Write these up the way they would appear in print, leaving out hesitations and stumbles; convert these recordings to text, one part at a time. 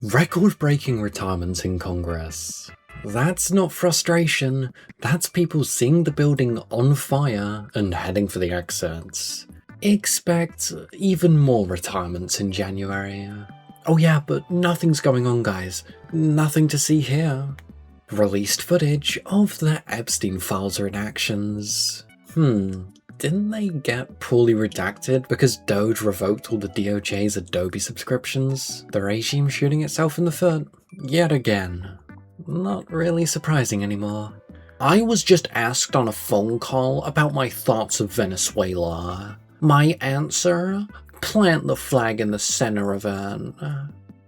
Record-breaking retirements in Congress. That's not frustration, that's people seeing the building on fire and heading for the exits. Expect even more retirements in January. Oh yeah, but nothing's going on, guys. Nothing to see here. Released footage of the Epstein files redactions. Didn't they get poorly redacted because Doge revoked all the DOJ's Adobe subscriptions? The regime shooting itself in the foot? Yet again. Not really surprising anymore. I was just asked on a phone call about my thoughts of Venezuela. My answer? Plant the flag in the center of it.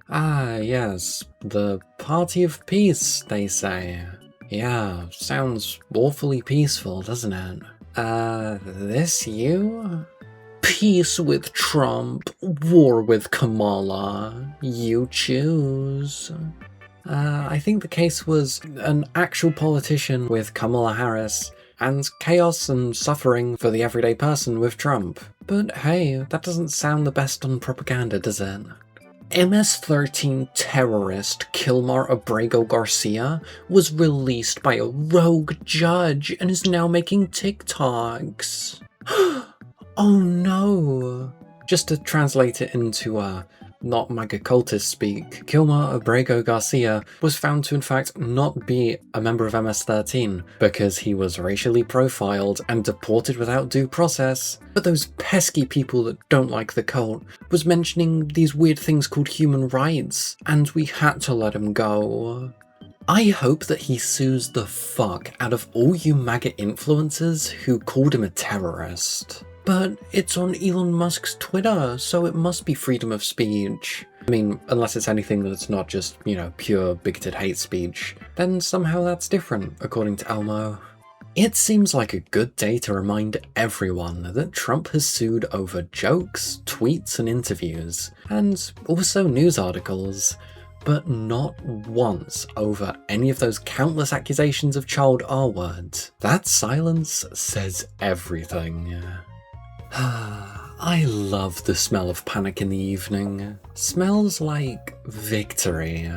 Ah, yes. The Party of Peace, they say. Yeah, sounds awfully peaceful, doesn't it? This you? Peace with Trump, war with Kamala. You choose. I think the case was an actual politician with Kamala Harris, and chaos and suffering for the everyday person with Trump. But hey, that doesn't sound the best on propaganda, does it? MS-13 terrorist Kilmar Abrego Garcia was released by a rogue judge and is now making TikToks. Oh no! Just to translate it into not MAGA cultist speak, Kilmar Abrego Garcia was found to in fact not be a member of MS-13 because he was racially profiled and deported without due process. But those pesky people that don't like the cult was mentioning these weird things called human rights, and we had to let him go. I hope that he sues the fuck out of all you MAGA influencers who called him a terrorist. But it's on Elon Musk's Twitter, so it must be freedom of speech. I mean, unless it's anything that's not just, pure bigoted hate speech, then somehow that's different, according to Elmo. It seems like a good day to remind everyone that Trump has sued over jokes, tweets, and interviews, and also news articles, but not once over any of those countless accusations of child R-word. That silence says everything. I love the smell of panic in the evening. Smells like victory.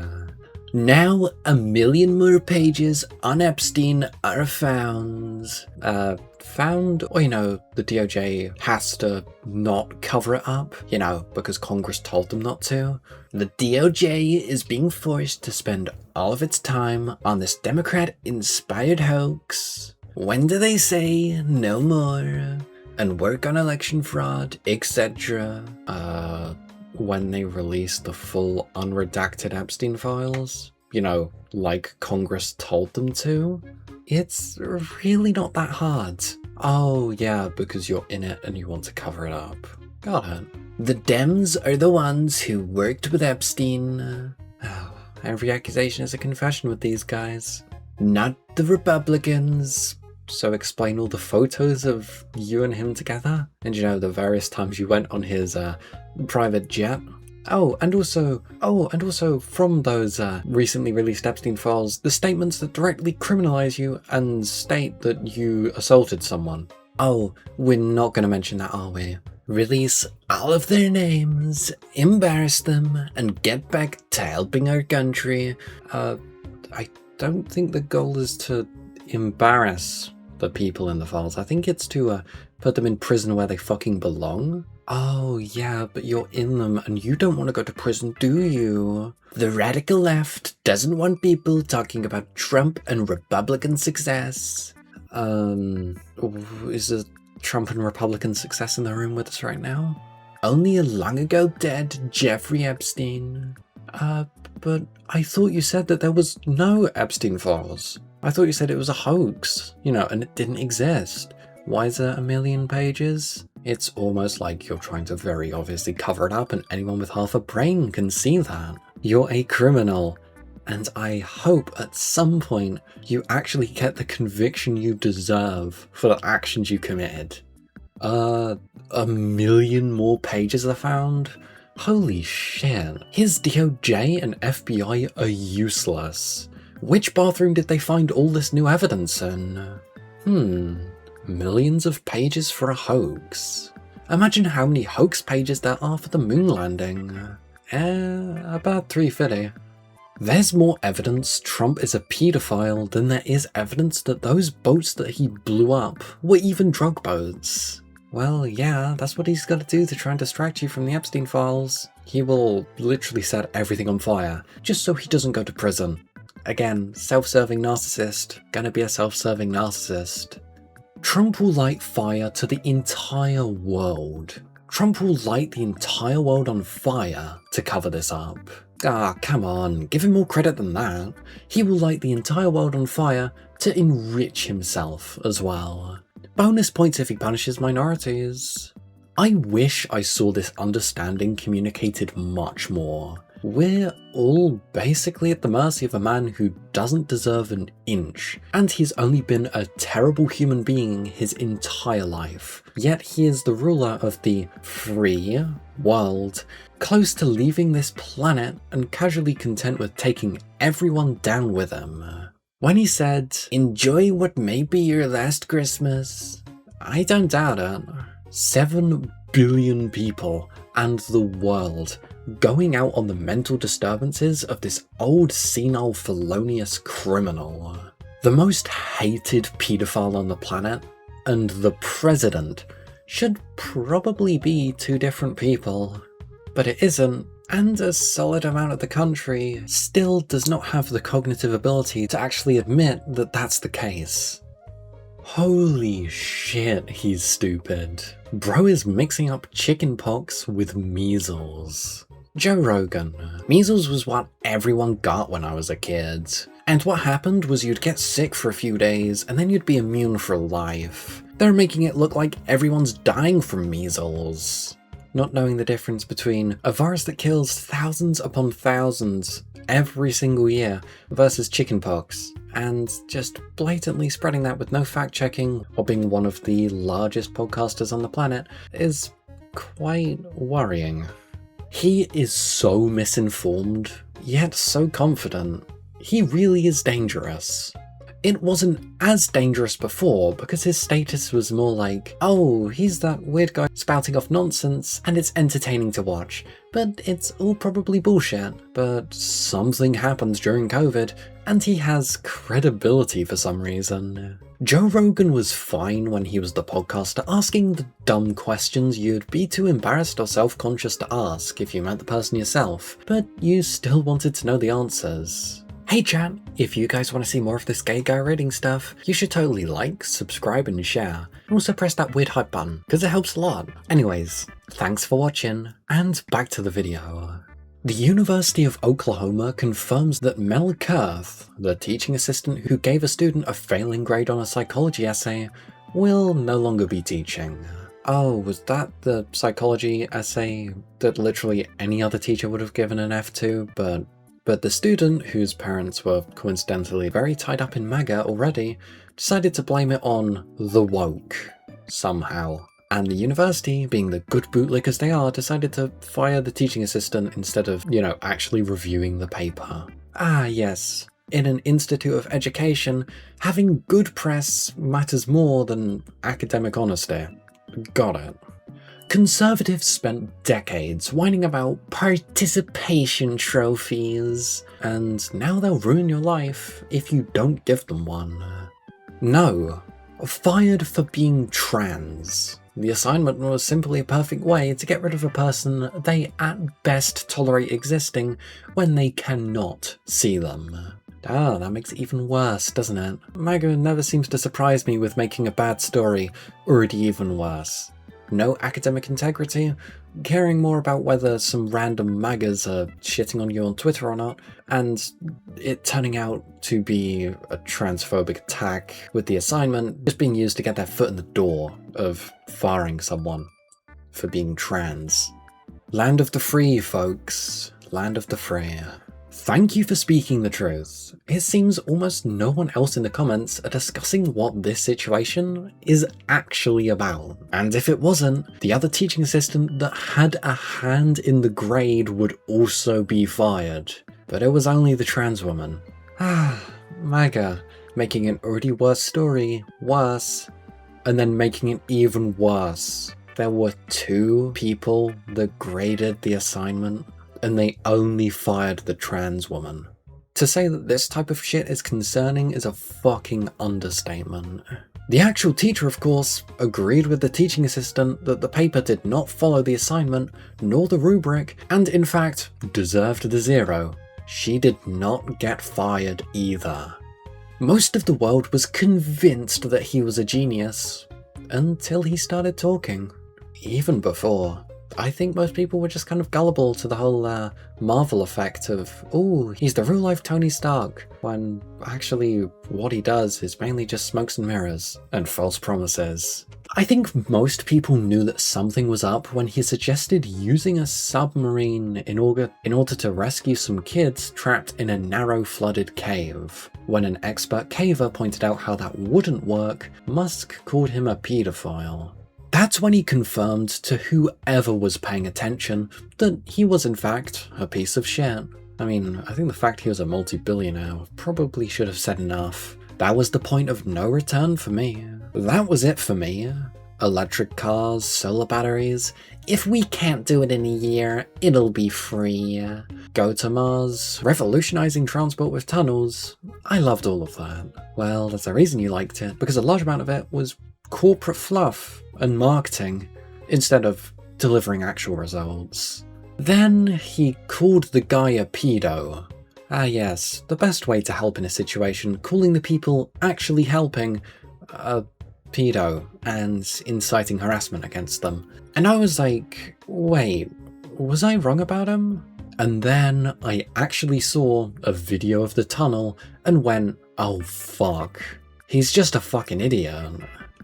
Now 1 million more pages on Epstein are found. Found? Or, the DOJ has to not cover it up, because Congress told them not to. The DOJ is being forced to spend all of its time on this Democrat-inspired hoax. When do they say no more? And work on election fraud, etc. When they release the full unredacted Epstein files, like Congress told them to. It's really not that hard. Oh yeah, because you're in it and you want to cover it up. Got it. The Dems are the ones who worked with Epstein. Every accusation is a confession with these guys. Not the Republicans. So explain all the photos of you and him together, and the various times you went on his private jet. And also from those recently released Epstein files, the statements that directly criminalize you and state that you assaulted someone. Oh, we're not going to mention that, are we? Release all of their names, embarrass them, and get back to helping our country. I don't think the goal is to embarrass the people in the files. I think it's to put them in prison where they fucking belong. Oh yeah, but you're in them and you don't want to go to prison, do you? The radical left doesn't want people talking about Trump and Republican success. Is a Trump and Republican success in the room with us right now? Only a long ago dead Jeffrey Epstein. But I thought you said that there was no Epstein files. I thought you said it was a hoax, and it didn't exist. Why is there 1 million pages? It's almost like you're trying to very obviously cover it up, and anyone with half a brain can see that. You're a criminal, and I hope at some point you actually get the conviction you deserve for the actions you committed. 1 million more pages are found? Holy shit. His DOJ and FBI are useless. Which bathroom did they find all this new evidence in? Millions of pages for a hoax. Imagine how many hoax pages there are for the moon landing. About 350. There's more evidence Trump is a paedophile than there is evidence that those boats that he blew up were even drug boats. Well, yeah, that's what he's gotta do to try and distract you from the Epstein files. He will literally set everything on fire, just so he doesn't go to prison. Again, self-serving narcissist, gonna be a self-serving narcissist. Trump will light fire to the entire world. Trump will light the entire world on fire to cover this up. Ah, come on, give him more credit than that. He will light the entire world on fire to enrich himself as well. Bonus points if he punishes minorities. I wish I saw this understanding communicated much more. We're all basically at the mercy of a man who doesn't deserve an inch, and he's only been a terrible human being his entire life. Yet he is the ruler of the free world, close to leaving this planet and casually content with taking everyone down with him. When he said, "Enjoy what may be your last Christmas," I don't doubt it. 7 billion people and the world going out on the mental disturbances of this old senile felonious criminal. The most hated paedophile on the planet and the president should probably be two different people. But it isn't, and a solid amount of the country still does not have the cognitive ability to actually admit that that's the case. Holy shit, he's stupid. Bro is mixing up chickenpox with measles. Joe Rogan. Measles was what everyone got when I was a kid. And what happened was you'd get sick for a few days and then you'd be immune for life. They're making it look like everyone's dying from measles, not knowing the difference between a virus that kills thousands upon thousands every single year versus chickenpox, and just blatantly spreading that with no fact checking or being one of the largest podcasters on the planet is quite worrying. He is so misinformed, yet so confident. He really is dangerous. It wasn't as dangerous before because his status was more like, oh, he's that weird guy spouting off nonsense and it's entertaining to watch, but it's all probably bullshit. But something happens during COVID and he has credibility for some reason. Joe Rogan was fine when he was the podcaster asking the dumb questions you'd be too embarrassed or self-conscious to ask if you met the person yourself, but you still wanted to know the answers. Hey chat, if you guys want to see more of this gay guy reading stuff, you should totally like, subscribe and share, and also press that weird hype button, because it helps a lot. Anyways, thanks for watching, and back to the video. The University of Oklahoma confirms that Mel Kurth, the teaching assistant who gave a student a failing grade on a psychology essay, will no longer be teaching. Oh, was that the psychology essay that literally any other teacher would have given an F to, but the student, whose parents were coincidentally very tied up in MAGA already, decided to blame it on the woke, somehow. And the university, being the good bootlickers they are, decided to fire the teaching assistant instead of, actually reviewing the paper. Ah yes, in an institute of education, having good press matters more than academic honesty. Got it. Conservatives spent decades whining about participation trophies, and now they'll ruin your life if you don't give them one. No. Fired for being trans. The assignment was simply a perfect way to get rid of a person they at best tolerate existing when they cannot see them. Ah, that makes it even worse, doesn't it? MAGA never seems to surprise me with making a bad story already even worse. No academic integrity, caring more about whether some random MAGAs are shitting on you on Twitter or not, and it turning out to be a transphobic attack, with the assignment just being used to get their foot in the door of firing someone for being trans. Land of the free, folks. Land of the free. Thank you for speaking the truth. It seems almost no one else in the comments are discussing what this situation is actually about. And if it wasn't, the other teaching assistant that had a hand in the grade would also be fired. But it was only the trans woman. Ah, MAGA, making an already worse story worse, and then making it even worse. There were 2 people that graded the assignment. and they only fired the trans woman. To say that this type of shit is concerning is a fucking understatement. The actual teacher, of course, agreed with the teaching assistant that the paper did not follow the assignment nor the rubric, and in fact, deserved the 0. She did not get fired either. Most of the world was convinced that he was a genius, until he started talking. Even before. I think most people were just kind of gullible to the whole Marvel effect of, ooh, he's the real-life Tony Stark, when actually what he does is mainly just smokes and mirrors and false promises. I think most people knew that something was up when he suggested using a submarine in order to rescue some kids trapped in a narrow flooded cave. When an expert caver pointed out how that wouldn't work, Musk called him a paedophile. That's when he confirmed to whoever was paying attention that he was in fact a piece of shit. I mean, I think the fact he was a multi-billionaire probably should have said enough. That was the point of no return for me. That was it for me. Electric cars, solar batteries. If we can't do it in a year, it'll be free. Go to Mars, revolutionizing transport with tunnels. I loved all of that. Well, there's a reason you liked it, because a large amount of it was corporate fluff and marketing, instead of delivering actual results. Then he called the guy a pedo. Ah yes, the best way to help in a situation, calling the people actually helping a pedo and inciting harassment against them. And I was like, wait, was I wrong about him? And then I actually saw a video of the tunnel and went, oh fuck, he's just a fucking idiot.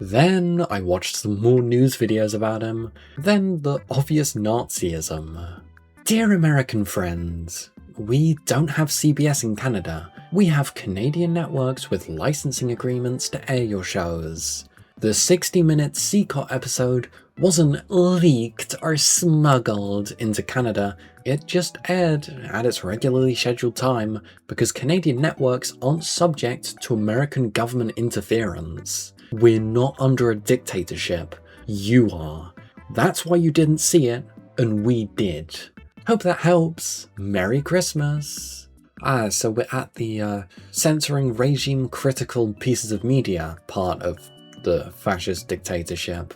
Then I watched some more news videos about him, then the obvious Nazism. Dear American friends, we don't have CBS in Canada. We have Canadian networks with licensing agreements to air your shows. The 60-minute CIRCUS episode wasn't leaked or smuggled into Canada, it just aired at its regularly scheduled time because Canadian networks aren't subject to American government interference. We're not under a dictatorship. You are. That's why you didn't see it, and we did. Hope that helps. Merry Christmas. So we're at the censoring regime critical pieces of media part of the fascist dictatorship.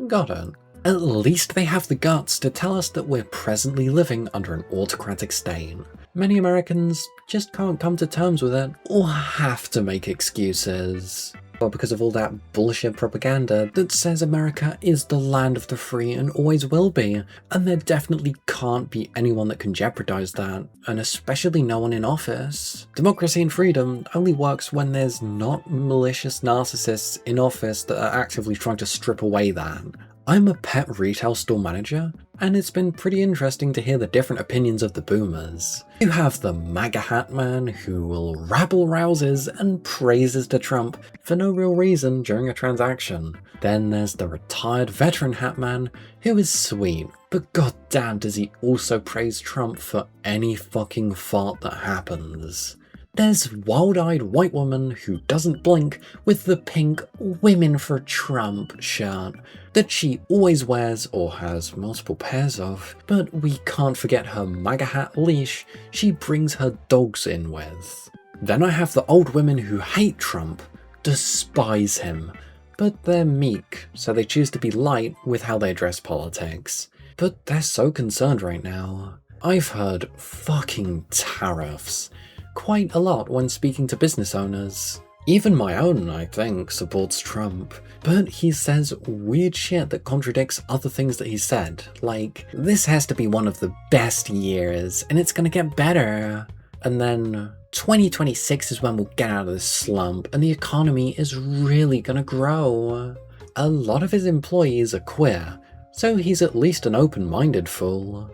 Got it. At least they have the guts to tell us that we're presently living under an autocratic state. Many Americans just can't come to terms with it, or have to make excuses. Well, because of all that bullshit propaganda that says America is the land of the free and always will be, and there definitely can't be anyone that can jeopardize that, and especially no one in office. Democracy and freedom only works when there's not malicious narcissists in office that are actively trying to strip away that. I'm a pet retail store manager, and it's been pretty interesting to hear the different opinions of the boomers. You have the MAGA hat man who will rabble-rouses and praises to Trump for no real reason during a transaction. Then there's the retired veteran hat man who is sweet, but goddamn does he also praise Trump for any fucking fart that happens. There's wild-eyed white woman who doesn't blink with the pink Women for Trump shirt that she always wears or has multiple pairs of, but we can't forget her MAGA hat leash she brings her dogs in with. Then I have the old women who hate Trump, despise him, but they're meek, so they choose to be light with how they address politics. But they're so concerned right now. I've heard fucking tariffs quite a lot when speaking to business owners. Even my own, I think, supports Trump, but he says weird shit that contradicts other things that he said, like, this has to be one of the best years, and it's gonna get better. And then 2026 is when we'll get out of this slump, and the economy is really gonna grow. A lot of his employees are queer, so he's at least an open-minded fool.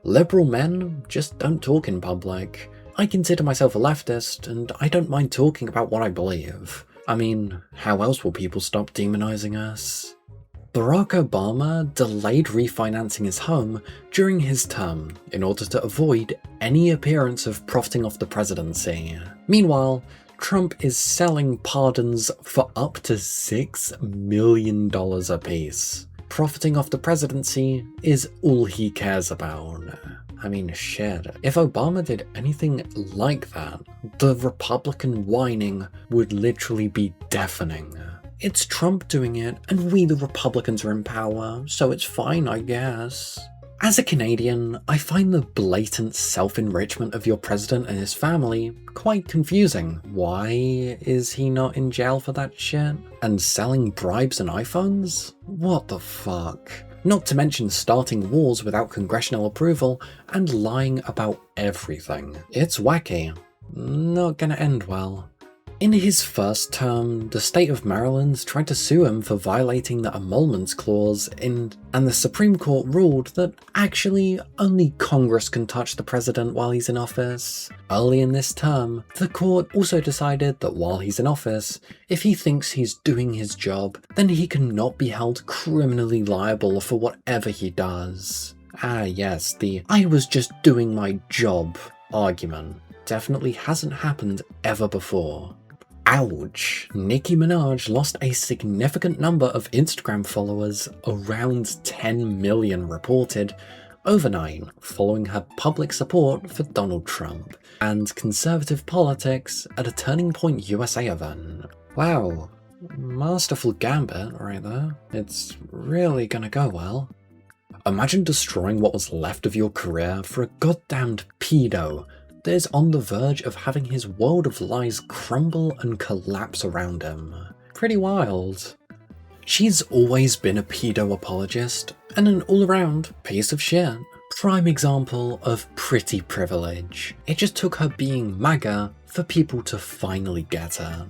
Liberal men just don't talk in public. I consider myself a leftist, and I don't mind talking about what I believe. I mean, how else will people stop demonizing us? Barack Obama delayed refinancing his home during his term in order to avoid any appearance of profiting off the presidency. Meanwhile, Trump is selling pardons for up to $6 million apiece. Profiting off the presidency is all he cares about. I mean, shit. If Obama did anything like that, the Republican whining would literally be deafening. It's Trump doing it, and we the Republicans are in power, so it's fine, I guess. As a Canadian, I find the blatant self-enrichment of your president and his family quite confusing. Why is he not in jail for that shit? And selling bribes and iPhones? What the fuck? Not to mention starting wars without congressional approval and lying about everything. It's wacky. Not gonna end well. In his first term, the state of Maryland tried to sue him for violating the emoluments clause and the Supreme Court ruled that actually only Congress can touch the president while he's in office. Early in this term, the court also decided that while he's in office, if he thinks he's doing his job, then he cannot be held criminally liable for whatever he does. Ah yes, the "I was just doing my job" argument definitely hasn't happened ever before. Ouch! Nicki Minaj lost a significant number of Instagram followers, around 10 million reported, overnight following her public support for Donald Trump and conservative politics at a Turning Point USA event. Wow, masterful gambit right there. It's really gonna go well. Imagine destroying what was left of your career for a goddamned pedo that is on the verge of having his world of lies crumble and collapse around him. Pretty wild. She's always been a pedo apologist and an all-around piece of shit. Prime example of pretty privilege. It just took her being MAGA for people to finally get her.